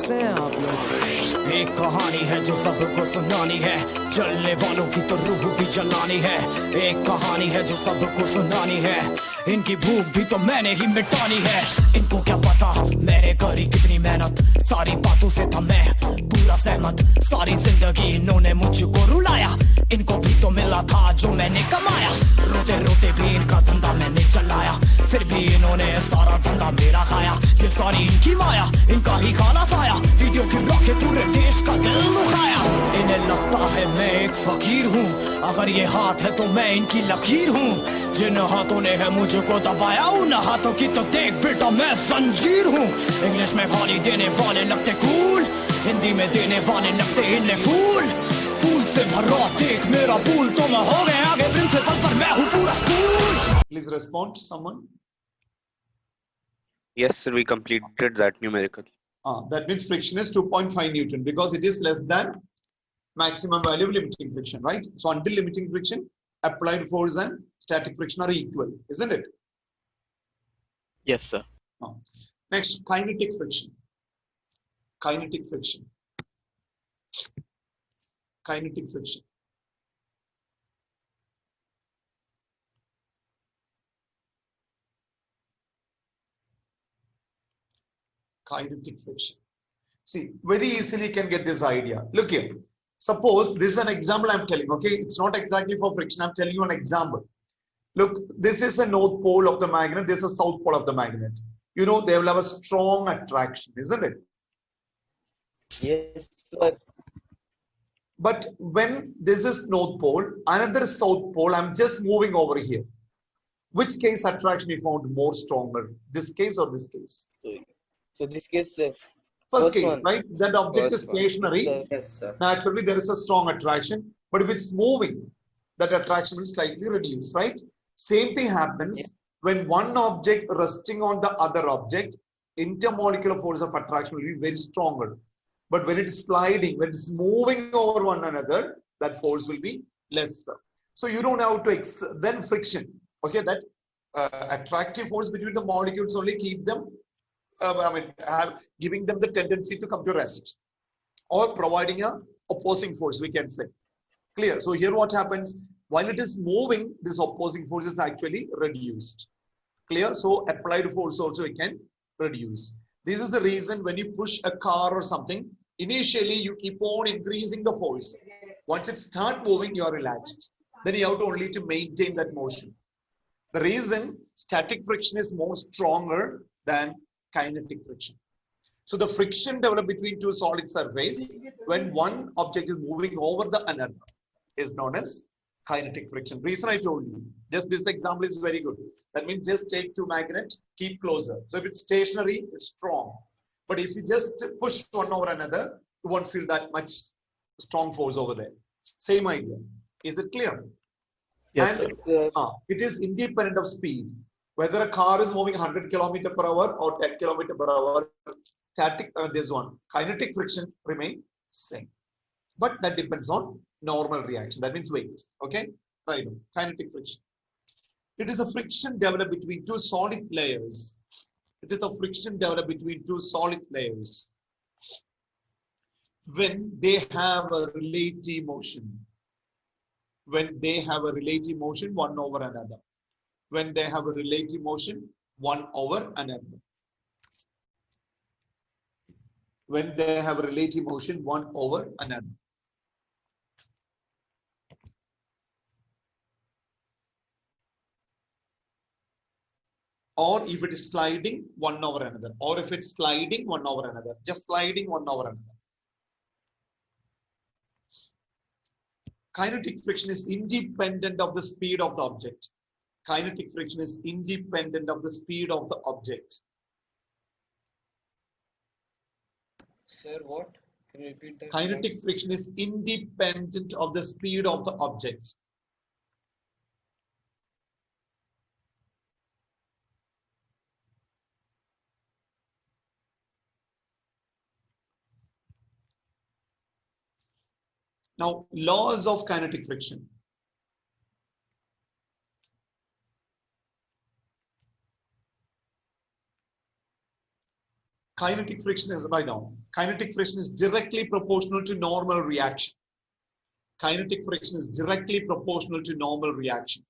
कैसे हैं आप लोग? एक कहानी है जो सबको सुनानी है, चलने वालों की तो रूह भी जलानी है। एक कहानी है जो सबको सुनानी है, इनकी भूख भी तो मैंने ही मिटानी है। इनको क्या पता मैंने करी कितनी मेहनत, सारी बातों से था मैं पूरा सहमत। सारी जिंदगी इन्होंने मुझको रुलाया, इनको भी तो मिला था जो मैंने कमाया। रोते रोते भी इनका धंधा मैंने चलाया, फिर भी इन्होंने सारा धंधा मेरा खाया। ये सारी इनकी माया, इनका ही खाना साया, वीडियो गिरा के पूरे देश का दिल दुखाया। इन्हें लगता है मैं एक फकीर हूँ, अगर ये हाथ है तो मैं इनकी लकीर हूँ। जिन हाथों ने है मुझको दबाया, उन हाथों की तो देख बेटा मैं जंजीर हूँ। इंग्लिश में गाली देने वाले लगते कूल, हिंदी में देने वाले लगते इन्हें फूल। फूल से भरा देख मेरा पूल, तो मैं हो गया आगे प्रिंसिपल पर मैं हूँ पूरा school. Please respond to someone. Yes, sir, we completed that numerical. That means friction is 2.5 Newton because it is less than maximum value of limiting friction, right? So until limiting friction, applied force and static friction are equal, isn't it? Yes, sir. Next, kinetic friction. Kinetic friction. Kinetic friction. Kinetic friction. See, very easily you can get this idea. Look here. Suppose this is an example I'm telling, okay? It's not exactly for friction. I'm telling you an example. Look, this is a north pole of the magnet. This is a south pole of the magnet. You know, they will have a strong attraction, isn't it? Yes, sir. But when this is north pole, another south pole, I'm just moving over here. Which case attraction you found more stronger? This case or this case? So this case, First case, one. right? That object is First one. stationary. Yes, sir. Naturally, there is a strong attraction. But if it's moving, that attraction will slightly reduce, right? Same thing happens when one object resting on the other object, intermolecular force of attraction will be very stronger. But when it is sliding, when it's moving over one another, that force will be lesser. So you don't have to then friction. Okay, that attractive force between the molecules only keep them, giving them the tendency to come to rest, or providing a opposing force, we can say. Clear? So here what happens, while it is moving, this opposing force is actually reduced. Clear? So applied force also we can reduce. This is the reason when you push a car or something, initially you keep on increasing the force. Once it starts moving, you are relaxed. Then you have to only to maintain that motion. The reason static friction is more stronger than kinetic friction. So the friction developed between two solid surfaces when one object is moving over the another is known as kinetic friction. Reason I told you, just this example is very good. That means just take two magnets, keep closer. So if it's stationary, it's strong. But if you just push one over another, you won't feel that much strong force over there. Same idea. Is it clear? Yes, and sir. It is independent of speed. Whether a car is moving 100 km per hour or 10 km per hour, static, this one, kinetic friction remain same. But that depends on normal reaction. That means weight. Okay? Right. Kinetic friction. It is a friction developed between two solid layers. It is a friction developed between two solid layers when they have a relative motion. When they have a relative motion one over another. When they have a relative motion one over another. When they have a relative motion one over another. Or if it is sliding one over another. Or if it's sliding one over another. Just sliding one over another. Kinetic friction is independent of the speed of the object. Kinetic friction is independent of the speed of the object. Sir, what? Can you repeat that? Kinetic friction is independent of the speed of the object. Now, laws of kinetic friction. Kinetic friction is right now. Kinetic friction is directly proportional to normal reaction. Kinetic friction is directly proportional to normal reaction.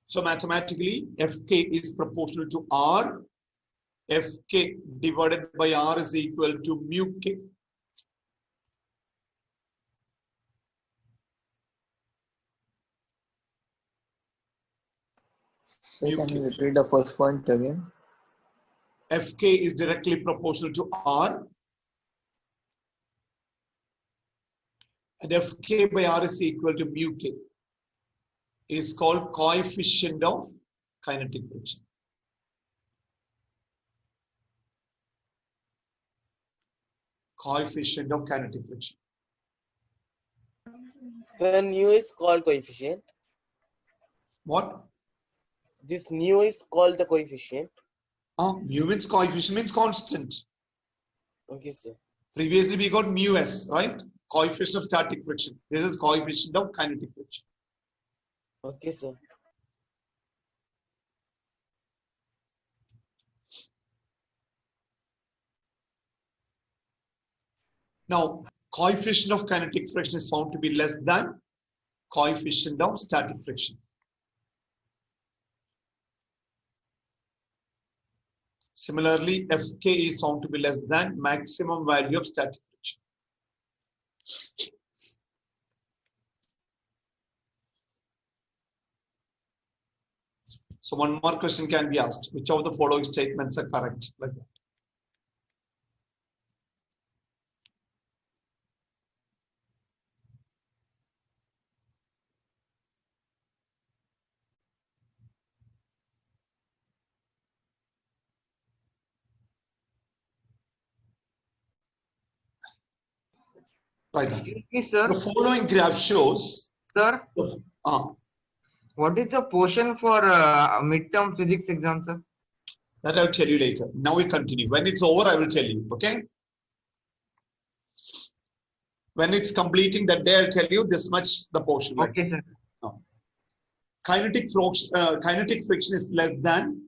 So mathematically, Fk is proportional to R. Fk divided by R is equal to mu k. So can you repeat the first point again? Fk is directly proportional to R. And Fk by R is equal to mu k. Is called coefficient of kinetic friction. Coefficient of kinetic friction. Then nu is called coefficient. What? This nu is called the coefficient. Mu means coefficient means constant. Okay, sir. Previously we got mu s, right? Coefficient of static friction. This is coefficient of kinetic friction. Okay, sir. Now, coefficient of kinetic friction is found to be less than coefficient of static friction. Similarly, Fk is found to be less than maximum value of static friction. So one more question can be asked. Which of the following statements are correct? Like that. Right. Excuse me, sir. The following graph shows. Sir, Uh, what is the portion for midterm physics exam, sir? that I'll tell you later. Now we continue. When it's over, I will tell you. Okay. When it's completing that day, I'll tell you this much the portion. Right? Okay, sir. Kinetic friction is less than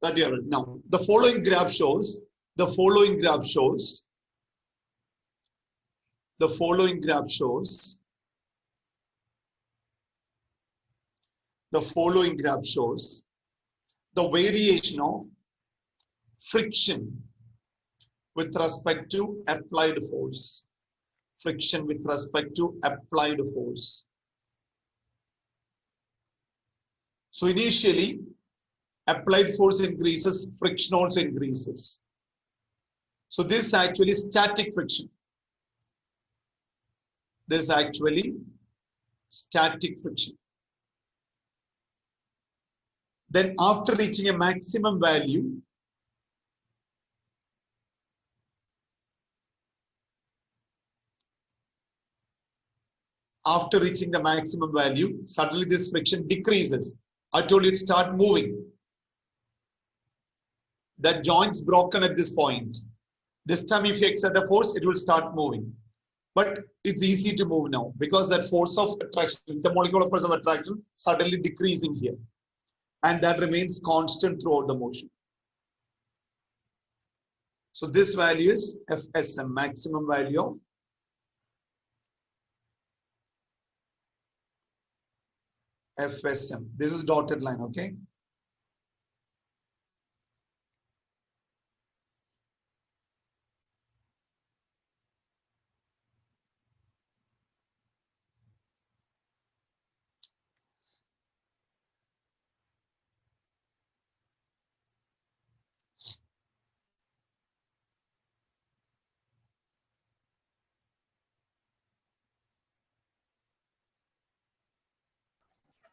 that. Now the following graph shows. The following graph shows. The following graph shows. The following graph shows the variation of friction with respect to applied force. Friction with respect to applied force. So initially, applied force increases, friction also increases. So this is actually static friction. This is actually static friction. Then after reaching a maximum value, suddenly this friction decreases. I told you it start moving. That joint's broken at this point. This time if you exert a force, it will start moving. But it's easy to move now because that force of attraction, intermolecular force of attraction, suddenly decreasing here. And that remains constant throughout the motion. So this value is FSM, maximum value of FSM. This is dotted line, okay?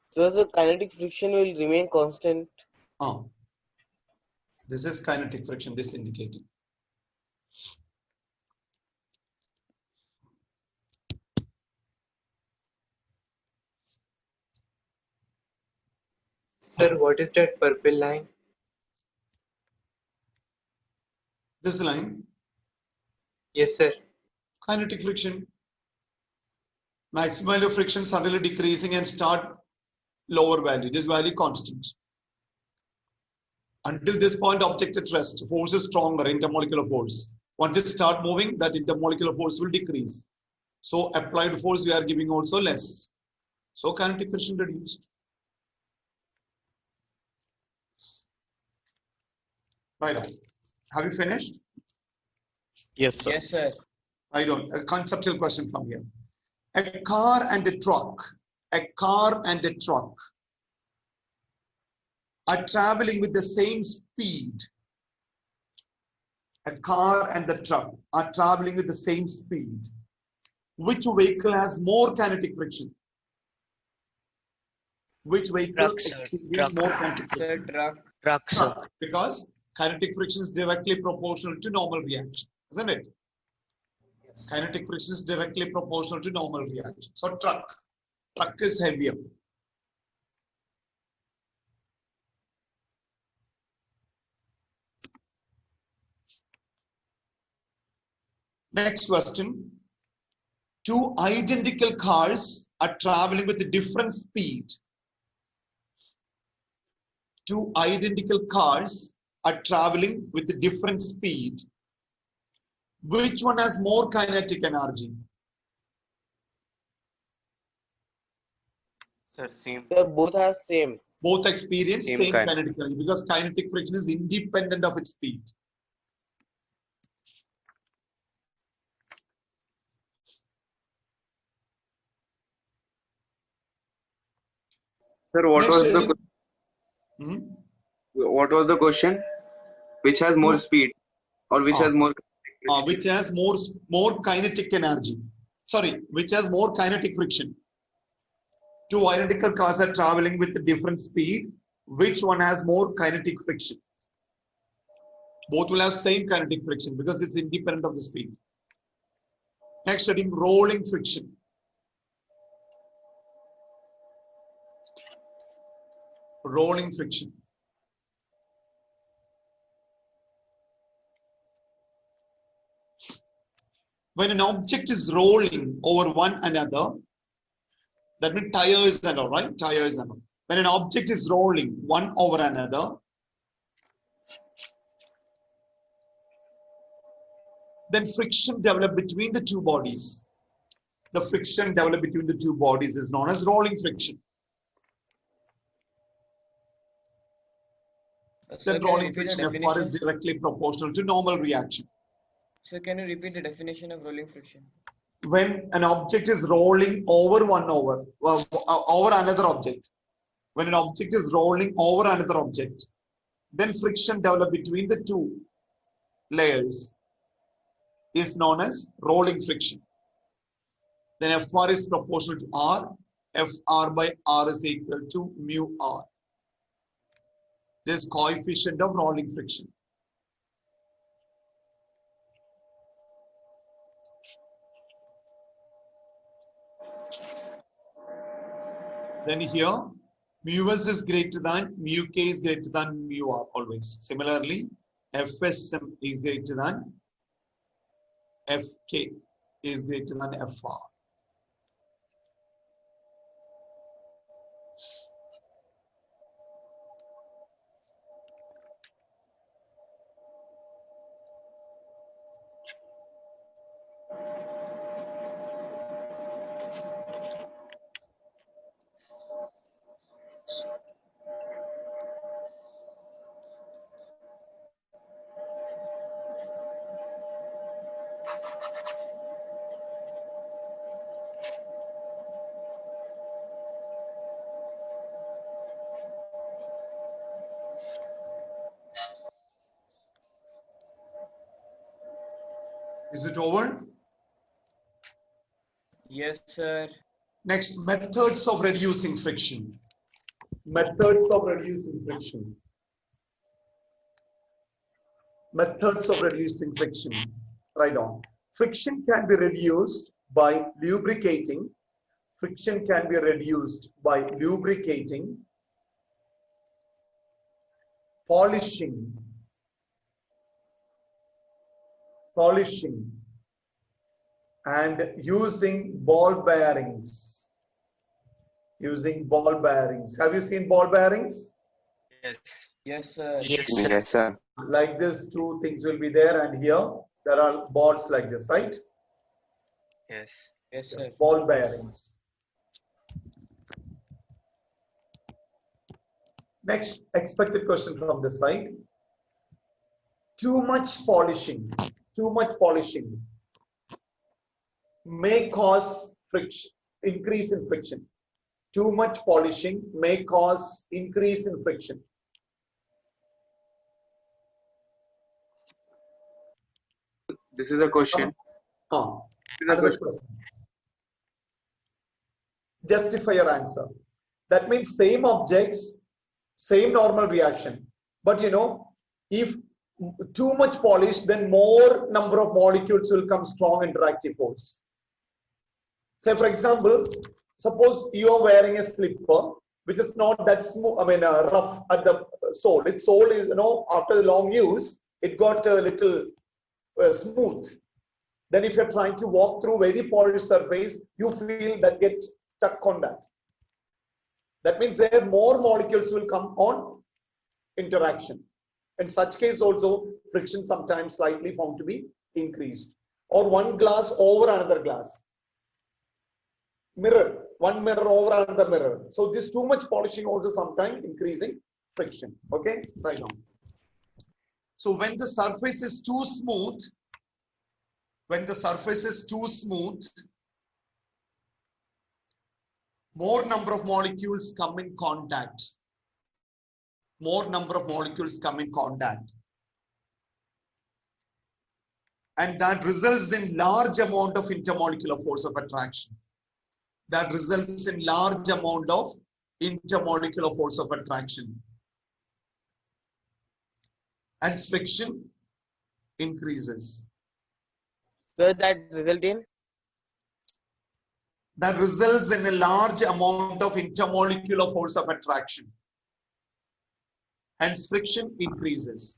So the kinetic friction will remain constant. This is kinetic friction, this indicating. Sir, what is that purple line? This line, Yes, sir. kinetic friction. Maximum value of friction suddenly decreasing and start lower value. This value constant. Until this point, object at rest, force is stronger, intermolecular force. Once it start moving, that intermolecular force will decrease. So applied force we are giving also less. So kinetic friction reduced. Right on. Have you finished? Yes, sir. Yes, sir. I don't. A conceptual question from here. A car and a truck are traveling with the same speed. A car and the truck are traveling with the same speed. Which vehicle has more kinetic friction? Which vehicle Truck, sir. experiences Truck. more kinetic Sir, friction? truck. Truck, sir. Truck, because kinetic friction is directly proportional to normal reaction, isn't it? Kinetic friction is directly proportional to normal reaction. So truck is heavier. Next question. Two identical cars are traveling with a different speed. Two identical cars are traveling with a different speed. Which one has more kinetic energy? Sir, same. Sir, both are same. Both experience Same same kind. kinetic energy because kinetic friction is independent of its speed. Sir, what Next was the heading. Mhm. what was the question? Which has more speed or which has more? Which has more kinetic energy. Sorry, which has more kinetic friction. Two identical cars are traveling with a different speed. Which one has more kinetic friction? Both will have same kinetic friction because it's independent of the speed. Next heading, rolling friction. Rolling friction. When an object is rolling over one another, that means tires and all, right? Tires and all. When an object is rolling one over another, then friction developed between the two bodies. The friction developed between the two bodies is known as rolling friction. Sir, Then can you rolling repeat the friction Fr is definition? directly proportional to normal reaction. Sir, can you repeat the definition of rolling friction? When an object is rolling over another object, when an object is rolling over another object, then friction developed between the two layers is known as rolling friction. Then Fr is proportional to R. Fr by R is equal to mu R. This coefficient of rolling friction. Then here, mu S is greater than mu K is greater than mu R always. Similarly, Fsm is greater than Fk is greater than Fr. Is it over? Yes, sir. Next, methods of reducing friction. Methods of reducing friction. Methods of reducing friction. Right on. Friction can be reduced by lubricating. Friction can be reduced by lubricating, polishing, and using ball bearings. Using ball bearings. Have you seen ball bearings? Yes. Yes, sir. Yes, sir. Yes, sir. Like this, two things will be there, and here there are balls like this, right? Yes. Yes, sir. Ball bearings. Next expected question from this side. Too much polishing may cause friction, increase in friction. Too much polishing may cause increase in friction. This is a question. This is a Another question. question. Justify your answer. That means same objects, same normal reaction. But you know, if too much polish, then more number of molecules will come strong interactive force. Say for example, suppose you are wearing a slipper which is not that smooth, rough at the sole. Its sole is, after long use, it got a little smooth. Then if you're trying to walk through very polished surface, you feel that gets stuck on that. That means there more molecules will come on interaction. In such case also, friction sometimes slightly found to be increased. Or one glass over another glass. Mirror, one mirror over another mirror. So this too much polishing also sometimes increasing friction. Okay, right on. So when the surface is too smooth, more number of molecules come in contact. And that results in large amount of intermolecular force of attraction. And friction increases. Sir, that result in? That results in a large amount of intermolecular force of attraction. Hence, friction increases.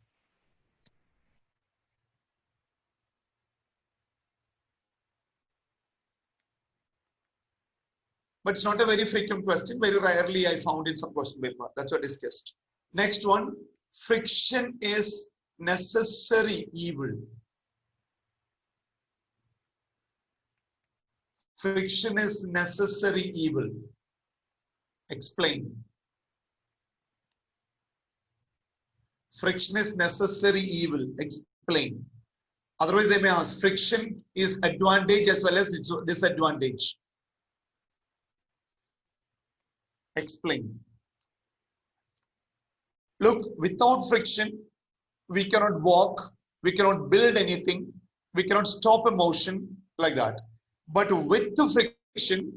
But it's not a very frequent question. Very rarely I found in some question paper. That's what I discussed. Next one, friction is necessary evil. Friction is necessary evil. Explain. Friction is necessary evil. Explain. Otherwise, they may ask, friction is advantage as well as disadvantage. Explain. Look, without friction, we cannot walk, we cannot build anything, we cannot stop a motion like that. But with the friction,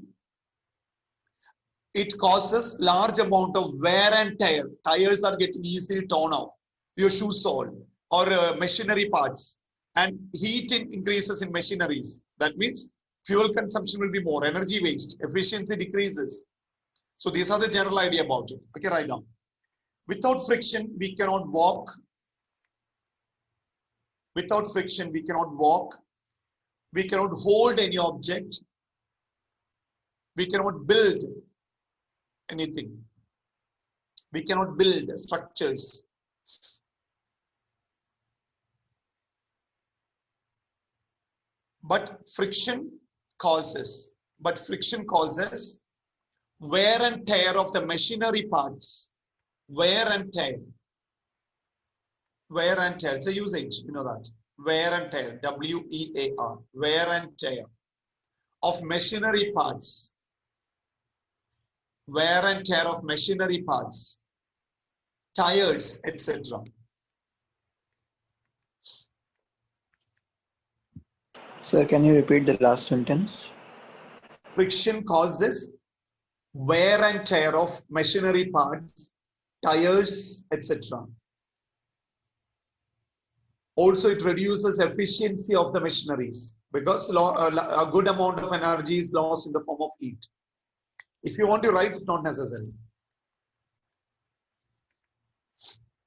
it causes large amount of wear and tear. Tires are getting easily torn off, your shoe sole or machinery parts, and heat increases in machineries. That means fuel consumption will be more, energy waste, efficiency decreases. So these are the general idea about it. Okay, right now. Without friction, we cannot walk. Without friction, we cannot walk. We cannot hold any object. We cannot build anything. We cannot build structures. But friction causes wear and tear of the machinery parts. Wear and tear. It's a usage, you know that. Wear and tear, W-E-A-R, wear and tear of machinery parts. Wear and tear of machinery parts, tires, etc. Sir, can you repeat the last sentence? Friction causes wear and tear of machinery parts, tires, etc. Also, it reduces efficiency of the machineries because a good amount of energy is lost in the form of heat. If you want to write, it's not necessary.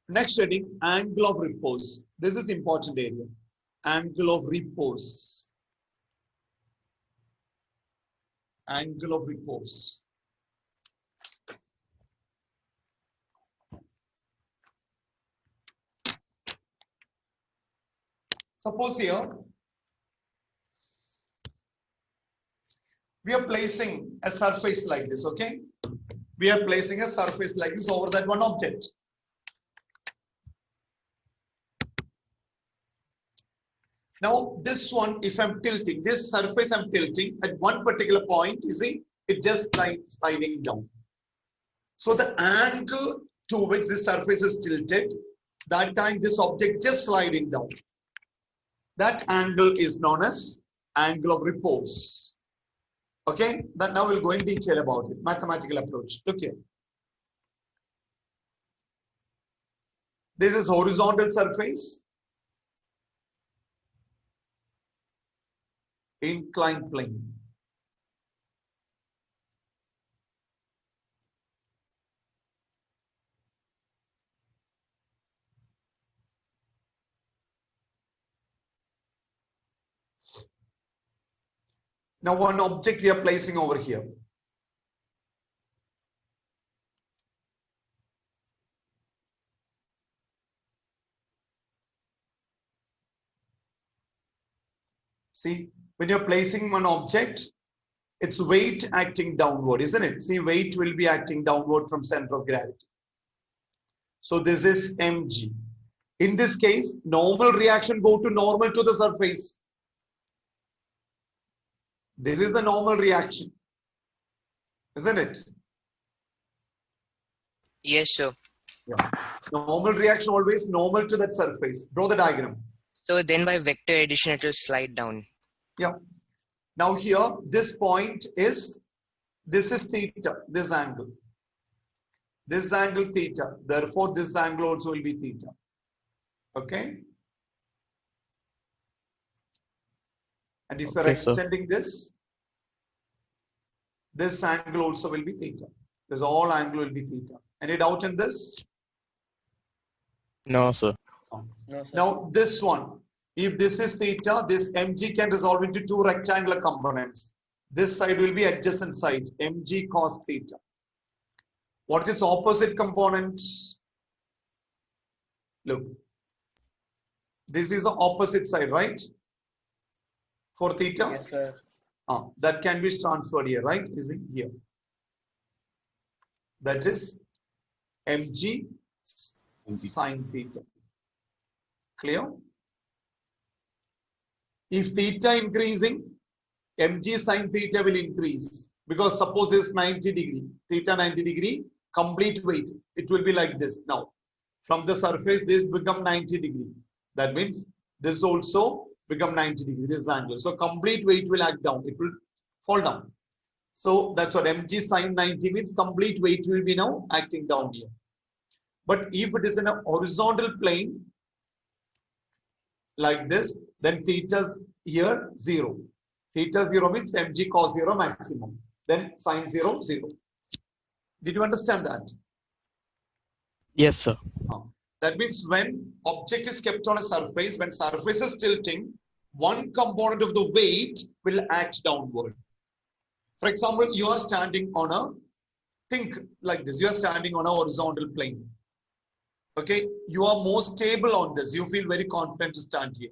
Next heading, angle of repose. This is important area. Angle of repose. Angle of repose. Suppose here we are placing a surface like this, okay? We are placing a surface like this over that one object. Now this one, if I'm tilting, this surface I'm tilting at one particular point, you see, it just sliding down. So the angle to which this surface is tilted, that time this object just sliding down. That angle is known as angle of repose. Okay, that now we'll go in detail about it. Mathematical approach. Look here. This is horizontal surface. Inclined plane. Now one object we are placing over here. See, when you're placing one object, it's weight acting downward, isn't it? See, weight will be acting downward from center of gravity. So this is mg. In this case, normal reaction go to normal to the surface. This is the normal reaction, isn't it? Yes, sir. Yeah. Normal reaction always normal to that surface. Draw the diagram. So then by vector addition, it will slide down. Yeah. Now here, this point is, this is theta, this angle. This angle theta. Therefore, this angle also will be theta. Okay. And if you're extending this angle also will be theta. This all angle will be theta. Any doubt in this? No, sir. No, sir. Now this one, if this is theta, this mg can resolve into two rectangular components. This side will be adjacent side, mg cos theta. What is its opposite component? Look. This is the opposite side, right? For theta? Yes, sir. That can be transferred here, right? Is it here? That is mg sine theta. Clear? If theta increasing, mg sine theta will increase. Because suppose this 90 degree, theta 90 degree, complete weight. It will be like this. Now, from the surface, this become 90 degree. That means this also become 90 degree, this angle. So complete weight will act down. It will fall down. So that's what mg sine 90 means. Complete weight will be now acting down here. But if it is in a horizontal plane like this, then theta's here 0. Theta 0 means mg cos 0 maximum. Then sine 0, 0. Did you understand that? Yes, sir. That means when object is kept on a surface, when surface is tilting, one component of the weight will act downward. For example, you are standing on a, think like this, you are standing on a horizontal plane. Okay, you are more stable on this. You feel very confident to stand here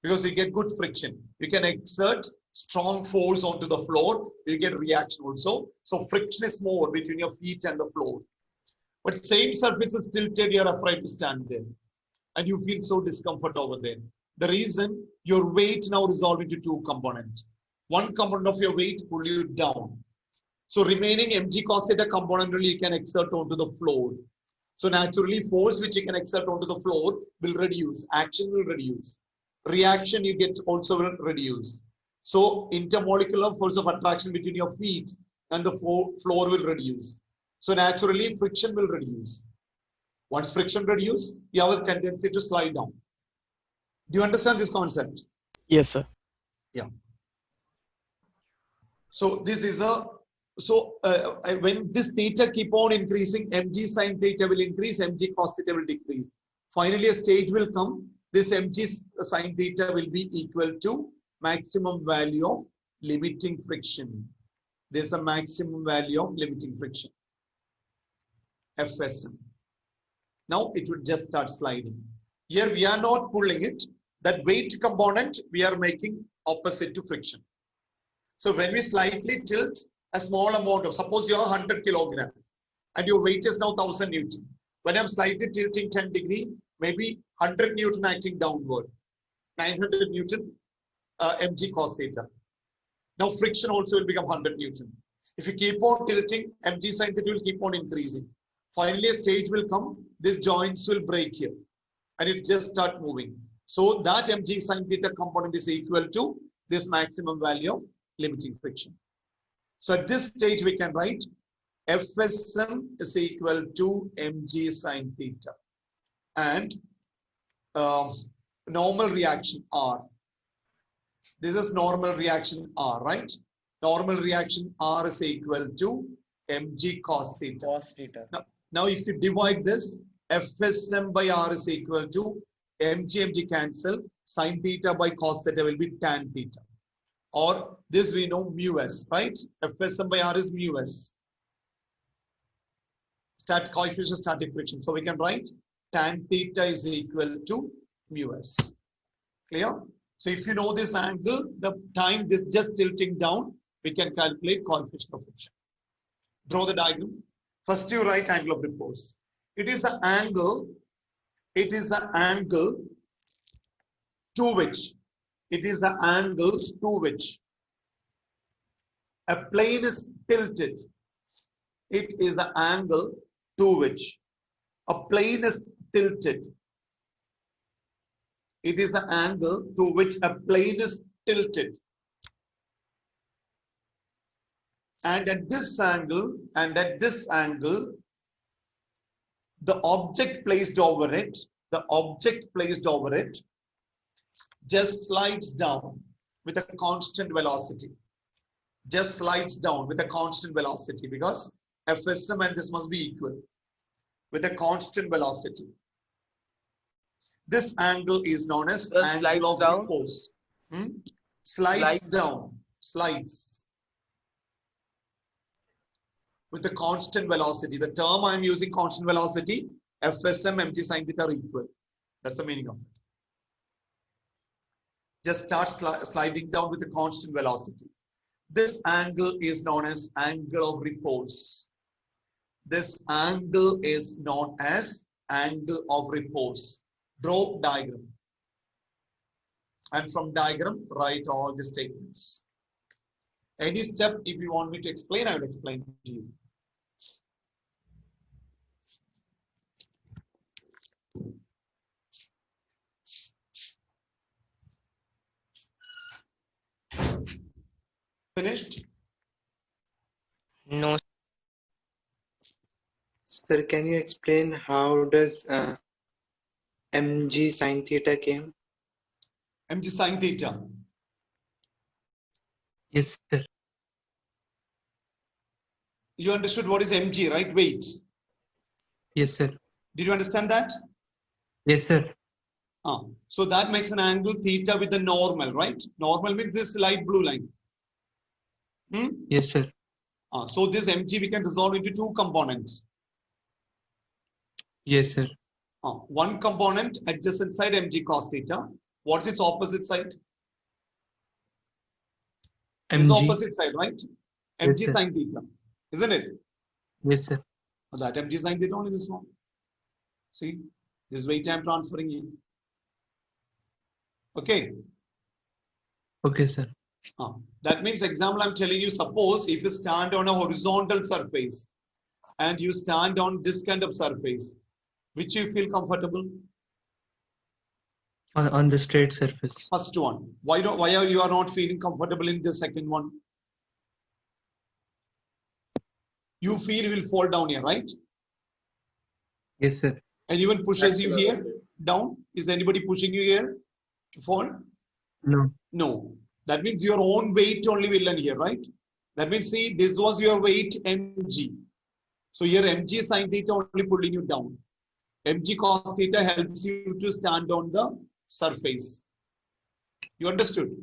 because you get good friction. You can exert strong force onto the floor. You get reaction also. So friction is more between your feet and the floor. But same surface is tilted, you are afraid to stand there. And you feel so discomfort over there. The reason, your weight now resolved into two components. One component of your weight pull you down. So remaining mg cos theta component only you can exert onto the floor. So naturally force which you can exert onto the floor will reduce. Action will reduce. Reaction you get also will reduce. So intermolecular force of attraction between your feet and the floor will reduce. So naturally friction will reduce. Once friction reduces, you have a tendency to slide down. Do you understand this concept? Yes, sir. Yeah. So this is a, when this theta keep on increasing, mg sine theta will increase, mg cos theta will decrease. Finally, a stage will come. This mg sine theta will be equal to maximum value of limiting friction. There's a maximum value of limiting friction. FSM. Now it will just start sliding. Here we are not pulling it. That weight component, we are making opposite to friction. So when we slightly tilt a small amount of, suppose you are 100 kilogram and your weight is now 1000 Newton. When I'm slightly tilting 10 degree, maybe 100 Newton acting downward, 900 Newton mg cos theta. Now friction also will become 100 Newton. If you keep on tilting, mg sin theta will keep on increasing. Finally, a stage will come, these joints will break here and it just start moving. So that mg sin theta component is equal to this maximum value of limiting friction. So at this stage, we can write FSM is equal to mg sin theta and normal reaction R. This is normal reaction R, right? Normal reaction R is equal to mg cos theta. Cos theta. Now if you divide this, FSM by R is equal to mg cancel, sin theta by cos theta will be tan theta. Or this we know mu s, right? FSM by R is mu s. Coefficient of static friction. So we can write tan theta is equal to mu s. Clear? So if you know this angle, the time this just tilting down, we can calculate coefficient of friction. Draw the diagram. First you write angle of repose. It is the angle to which a plane is tilted. It is the angle to which a plane is tilted. It is the angle to which a plane is tilted. And at this angle, the object placed over it, just slides down with a constant velocity. Just slides down with a constant velocity because FSM and this must be equal with a constant velocity. This angle is known as angle of repose. Slides down, slides with a constant velocity. The term I am using, constant velocity, FSM, mg sin theta are equal. That's the meaning of it. Just start sliding down with a constant velocity. This angle is known as angle of repose. This angle is known as angle of repose. Draw diagram. And from diagram, write all the statements. Any step, if you want me to explain, I will explain to you. Finished? No. Sir, can you explain how does mg sin theta came? mg sin theta. Yes, sir. You understood what is mg, right? Weight. Yes, sir. Did you understand that? Yes, sir. So that makes an angle theta with the normal, right? Normal means this light blue line. Yes, sir. So this mg we can resolve into two components. Yes, sir. One component adjacent side mg cos theta. What's its opposite side? This is opposite side, right? Yes, mg sir. sin theta, isn't it? Yes, sir. That mg sin theta only this one. See, this weight I am transferring in. Okay. Okay, sir. That means, example, I'm telling you, suppose if you stand on a horizontal surface and you stand on this kind of surface, which you feel comfortable? On the straight surface. First one. Why are you not feeling comfortable in the second one? You feel you will fall down here, right? Yes, sir. Anyone pushes you here down? Is there anybody pushing you here to fall? No. No. That means your own weight only will land here, right? That means, see, this was your weight mg. So here mg sin theta only pulling you down. Mg cos theta helps you to stand on the surface. You understood?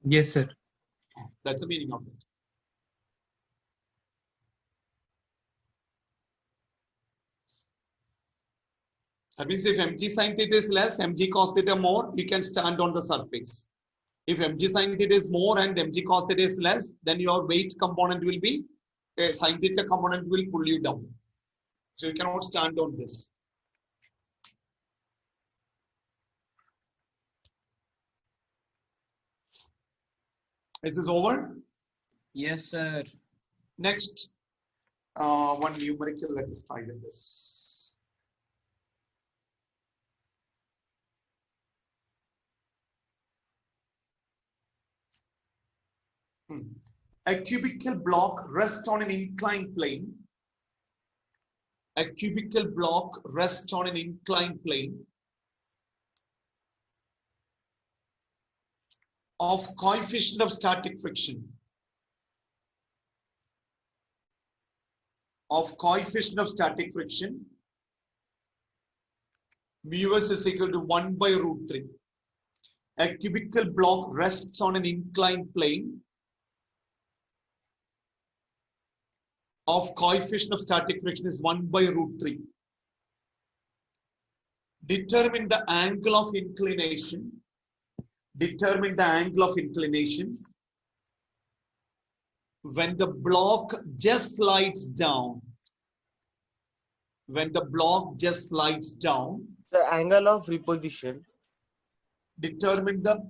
Yes, sir. That's the meaning of it. That means if mg sin theta is less, mg cos theta more, you can stand on the surface. If mg sin theta is more and mg cos theta is less, then your weight component will be, sin theta component will pull you down. So you cannot stand on this. Is this over? Yes, sir. Next, one numerical, let us try with this. A cubical block rests on an inclined plane. A cubical block rests on an inclined plane of coefficient of static friction. Of coefficient of static friction, mu s is equal to 1 by root 3. A cubical block rests on an inclined plane of coefficient of static friction is 1 by root 3. Determine the angle of inclination. Determine the angle of inclination when the block just slides down. When the block just slides down. The angle of reposition. Determine the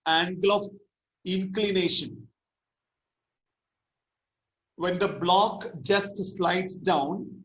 angle of inclination when the block just slides down